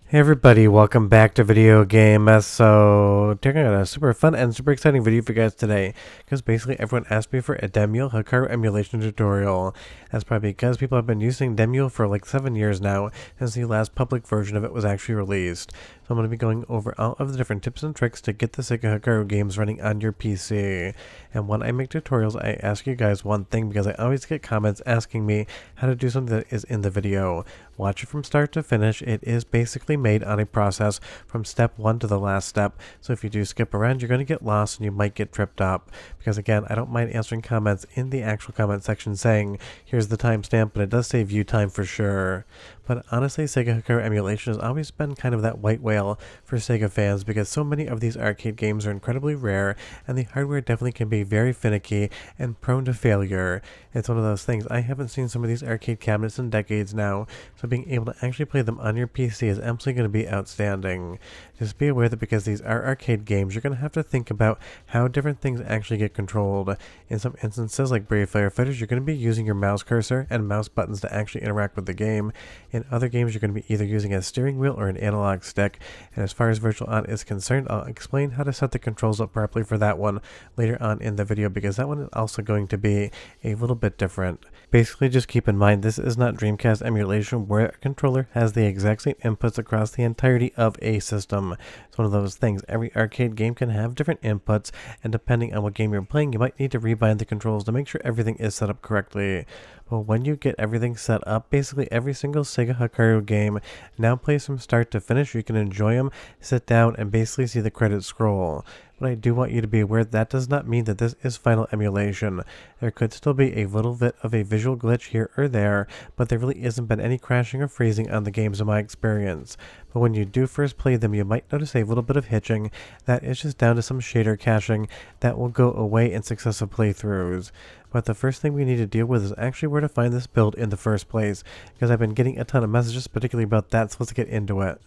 Hey everybody, welcome back to Video Game. So, taking out a super fun and super exciting video for you guys today, because basically everyone asked me for a Demul Hikaru emulation tutorial. That's probably because people have been using Demul for like 7 years now, since the last public version of it was actually released. So I'm going to be going over all of the different tips and tricks to get the Sega Hikaru games running on your PC. And when I make tutorials, I ask you guys one thing, because I always get comments asking me how to do something that is in the video. Watch it from start to finish. It is basically made on a process from step 1 to the last step. So if you do skip around, you're going to get lost and you might get tripped up. Because again, I don't mind answering comments in the actual comment section saying, here's the timestamp, but it does say view time for sure. But honestly, Sega Hikaru emulation has always been kind of that white whale for Sega fans, because so many of these arcade games are incredibly rare, and the hardware definitely can be very finicky and prone to failure. It's one of those things. I haven't seen some of these arcade cabinets in decades now, so being able to actually play them on your PC is absolutely going to be outstanding. Just be aware that because these are arcade games, you're going to have to think about how different things actually get controlled. In some instances, like Brave Firefighters, you're going to be using your mouse cursor and mouse buttons to actually interact with the game. In other games, you're going to be either using a steering wheel or an analog stick. And as far as Virtual On is concerned, I'll explain how to set the controls up properly for that one later on in the video, because that one is also going to be a little bit different. Basically, just keep in mind, this is not Dreamcast emulation where a controller has the exact same inputs across the entirety of a system. It's one of those things. Every arcade game can have different inputs, and depending on what game you're playing, you might need to rebind the controls to make sure everything is set up correctly. But when you get everything set up, basically every single Sega Hikaru game now plays from start to finish. You can enjoy them, sit down, and basically see the credits scroll. But I do want you to be aware that does not mean that this is final emulation. There could still be a little bit of a visual glitch here or there, but there really isn't been any crashing or freezing on the games in my experience. But when you do first play them, you might notice a little bit of hitching. That is just down to some shader caching that will go away in successive playthroughs. But the first thing we need to deal with is actually where to find this build in the first place, because I've been getting a ton of messages particularly about that, so let's get into it.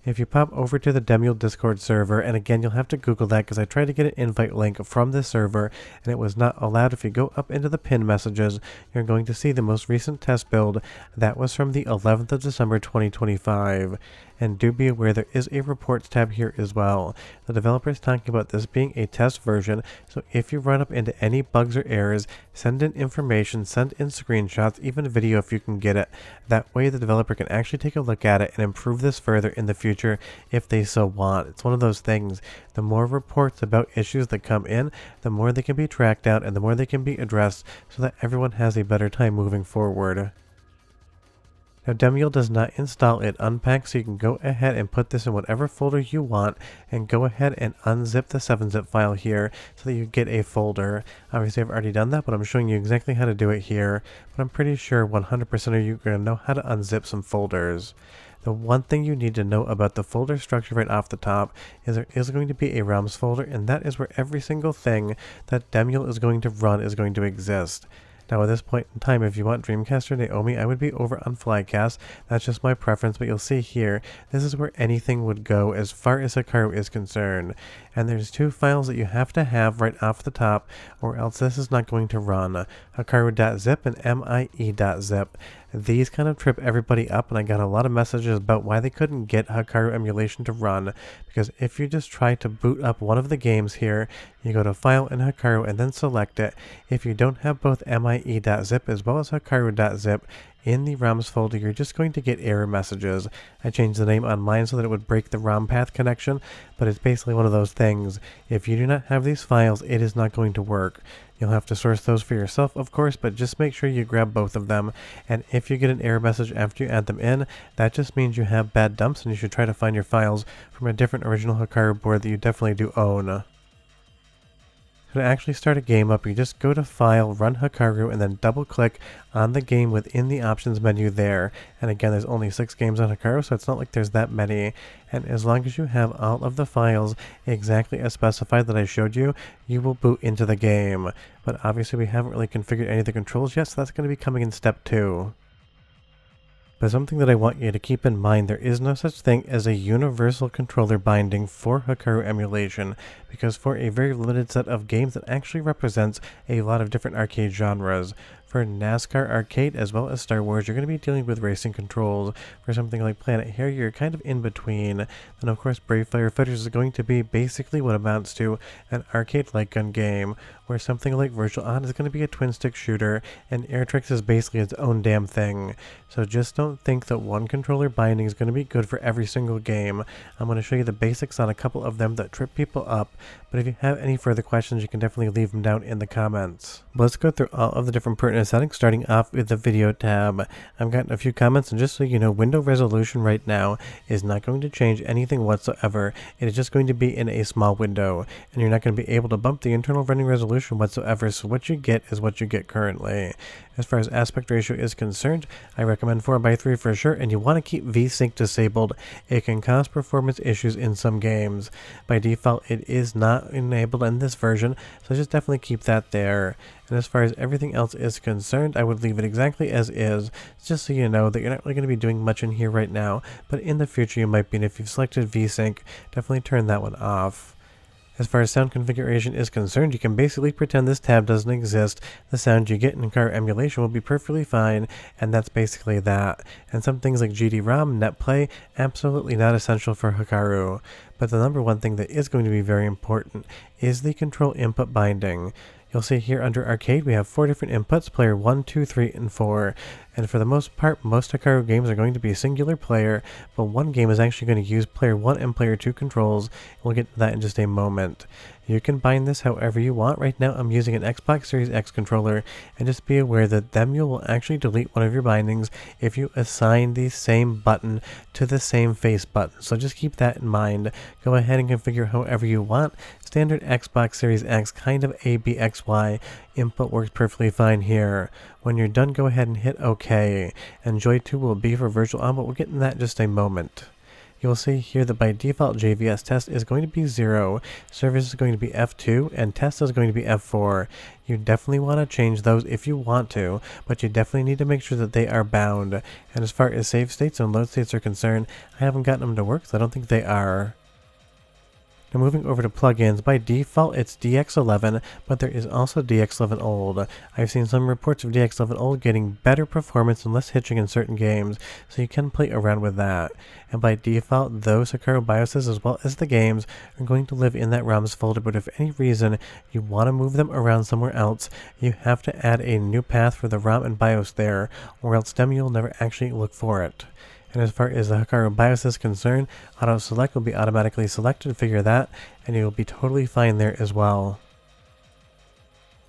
If you pop over to the Demul Discord server, and again, you'll have to Google that because I tried to get an invite link from this server and it was not allowed. If you go up into the pin messages, you're going to see the most recent test build. That was from the 11th of December 2025. And do be aware there is a reports tab here as well. The developer is talking about this being a test version, so if you run up into any bugs or errors, send in information, send in screenshots, even video if you can get it. That way the developer can actually take a look at it and improve this further in the future if they so want. It's one of those things. The more reports about issues that come in, the more they can be tracked down and the more they can be addressed, so that everyone has a better time moving forward. Now, Demul does not install, it unpacks, so you can go ahead and put this in whatever folder you want and go ahead and unzip the 7-zip file here so that you get a folder. Obviously, I've already done that, but I'm showing you exactly how to do it here. But I'm pretty sure 100% of you are going to know how to unzip some folders. The one thing you need to know about the folder structure right off the top is there is going to be a ROMs folder, and that is where every single thing that Demul is going to run is going to exist. Now at this point in time, if you want Dreamcast or NAOMI, I would be over on Flycast. That's just my preference, but you'll see here, this is where anything would go as far as Hikaru is concerned. And there's two files that you have to have right off the top, or else this is not going to run. Hikaru.zip and MIE.zip. These kind of trip everybody up, and I got a lot of messages about why they couldn't get Hikaru emulation to run, because if you just try to boot up one of the games here, you go to File in Hikaru and then select it. If you don't have both MIE.zip as well as Hikaru.zip in the ROMs folder, you're just going to get error messages. I changed the name on mine so that it would break the ROM path connection, but it's basically one of those things. If you do not have these files, it is not going to work. You'll have to source those for yourself, of course, but just make sure you grab both of them. And if you get an error message after you add them in, that just means you have bad dumps and you should try to find your files from a different original Hikaru board that you definitely do own. To actually start a game up, you just go to File, Run Hikaru, and then double click on the game within the options menu there. And again, there's only 6 games on Hikaru, so it's not like there's that many. And as long as you have all of the files exactly as specified that I showed you, you will boot into the game. But obviously we haven't really configured any of the controls yet, so that's going to be coming in step 2. But something that I want you to keep in mind, there is no such thing as a universal controller binding for Hikaru emulation, because for a very limited set of games it actually represents a lot of different arcade genres. For NASCAR Arcade as well as Star Wars, you're going to be dealing with racing controls. For something like Planet here, you're kind of in between. And of course, Brave Firefighters is going to be basically what amounts to an arcade light gun game, where something like Virtual On is going to be a twin-stick shooter, and Airtrix is basically its own damn thing. So just don't think that one controller binding is going to be good for every single game. I'm going to show you the basics on a couple of them that trip people up, but if you have any further questions, you can definitely leave them down in the comments. But let's go through all of the different pertinent settings, starting off with the video tab. I've gotten a few comments, and just so you know, window resolution right now is not going to change anything whatsoever. It is just going to be in a small window, and you're not going to be able to bump the internal running resolution whatsoever, so what you get is what you get currently. As far as aspect ratio is concerned, I recommend 4:3 for sure, and you want to keep VSync disabled. It can cause performance issues in some games. By default, it is not enabled in this version, so just definitely keep that there. And as far as everything else is concerned, I would leave it exactly as is, just so you know that you're not really going to be doing much in here right now, but in the future you might be, and if you've selected VSync, definitely turn that one off. As far as sound configuration is concerned, you can basically pretend this tab doesn't exist. The sound you get in car emulation will be perfectly fine, and that's basically that. And some things like GD-ROM, NetPlay, absolutely not essential for Hikaru. But the number one thing that is going to be very important is the control input binding. You'll see here under Arcade we have 4 different inputs, player 1, 2, 3, and 4. And for the most part, most Hikaru games are going to be singular player, but one game is actually going to use player 1 and player 2 controls. We'll get to that in just a moment. You can bind this however you want. Right now I'm using an Xbox Series X controller, and just be aware that Demul will actually delete one of your bindings if you assign the same button to the same face button. So just keep that in mind. Go ahead and configure however you want. Standard Xbox Series X, kind of ABXY, input works perfectly fine here. When you're done, go ahead and hit OK. And Joy 2 will be for Virtual On, but we'll get into that in just a moment. You'll see here that by default JVS test is going to be 0, service is going to be F2, and test is going to be F4. You definitely want to change those if you want to, but you definitely need to make sure that they are bound. And as far as save states and load states are concerned, I haven't gotten them to work, so I don't think they are. Now moving over to plugins, by default it's DX11, but there is also DX11 Old. I've seen some reports of DX11 Old getting better performance and less hitching in certain games, so you can play around with that. And by default, those Hikaru BIOSes as well as the games are going to live in that ROMs folder, but if any reason you want to move them around somewhere else, you have to add a new path for the ROM and BIOS there, or else Demul will never actually look for it. And as far as the Hikaru BIOS is concerned, auto select will be automatically selected, figure that, and you'll be totally fine there as well.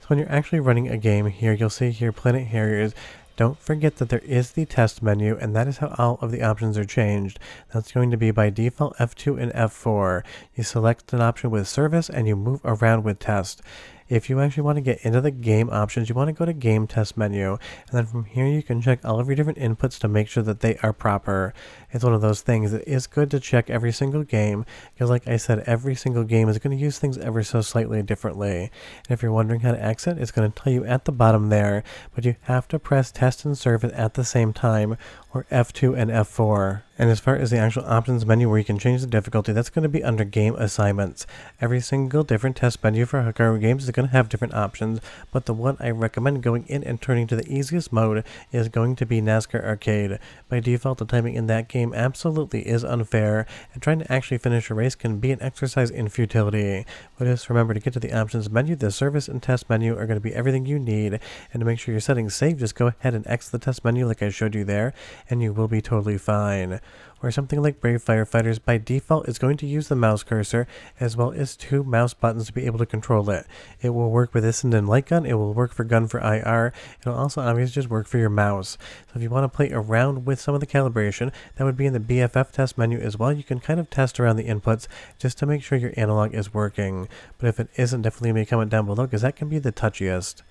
So when you're actually running a game here, you'll see here Planet Harriers. Don't forget that there is the test menu, and that is how all of the options are changed. That's going to be by default F2 and F4. You select an option with service and you move around with test. If you actually want to get into the game options, you want to go to game test menu, and then from here you can check all of your different inputs to make sure that they are proper. It's one of those things that is good to check every single game, because like I said, every single game is going to use things ever so slightly differently. And if you're wondering how to exit, it's going to tell you at the bottom there, but you have to press test and service at the same time, or F2 and F4. And as far as the actual options menu where you can change the difficulty, that's going to be under game assignments. Every single different test menu for Hikaru games is going to have different options, but the one I recommend going in and turning to the easiest mode is going to be NASCAR Arcade. By default, the timing in that game absolutely is unfair, and trying to actually finish a race can be an exercise in futility. But just remember to get to the options menu, the service and test menu are going to be everything you need, and to make sure your settings save, just go ahead and exit the test menu like I showed you there, and you will be totally fine. Or something like Brave Firefighters, by default is going to use the mouse cursor as well as 2 mouse buttons to be able to control it. It will work with Instant and Light Gun, it will work for Gun for IR, it'll also obviously just work for your mouse. So if you want to play around with some of the calibration, that would be in the BFF test menu as well. You can kind of test around the inputs just to make sure your analog is working. But if it isn't, definitely leave me a comment down below, because that can be the touchiest.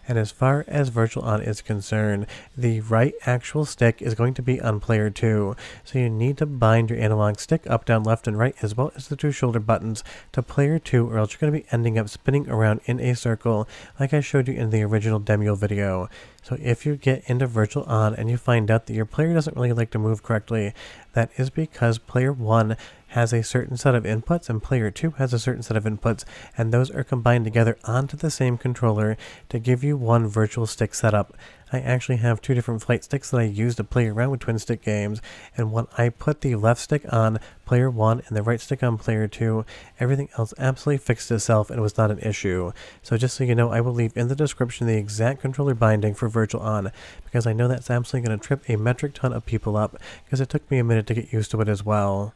And as far as Virtual On is concerned, the right actual stick is going to be on player 2. So you need to bind your analog stick up, down, left, and right, as well as the 2 shoulder buttons to player 2, or else you're going to be ending up spinning around in a circle like I showed you in the original Demul video. So if you get into Virtual On and you find out that your player doesn't really like to move correctly, that is because player 1 has a certain set of inputs and player 2 has a certain set of inputs, and those are combined together onto the same controller to give you one virtual stick setup. I actually have 2 different flight sticks that I use to play around with twin stick games, and when I put the left stick on player 1 and the right stick on player 2, everything else absolutely fixed itself and was not an issue. So just so you know, I will leave in the description the exact controller binding for Virtual On, because I know that's absolutely going to trip a metric ton of people up, because it took me a minute to get used to it as well.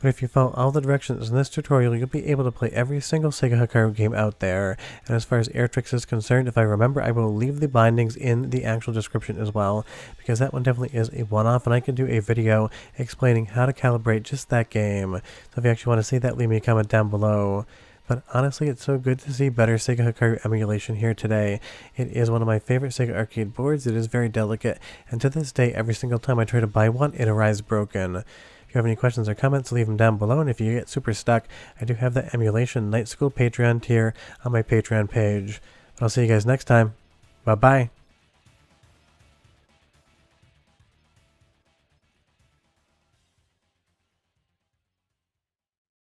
But if you follow all the directions in this tutorial, you'll be able to play every single Sega Hikaru game out there. And as far as Airtrix is concerned, if I remember, I will leave the bindings in the actual description as well, because that one definitely is a one-off, and I can do a video explaining how to calibrate just that game. So if you actually want to see that, leave me a comment down below. But honestly, it's so good to see better Sega Hikaru emulation here today. It is one of my favorite Sega arcade boards. It is very delicate, and to this day, every single time I try to buy one, it arrives broken. If you have any questions or comments, leave them down below, and if you get super stuck, I do have the Emulation Night School Patreon tier on my Patreon page. But I'll see you guys next time. Bye-bye.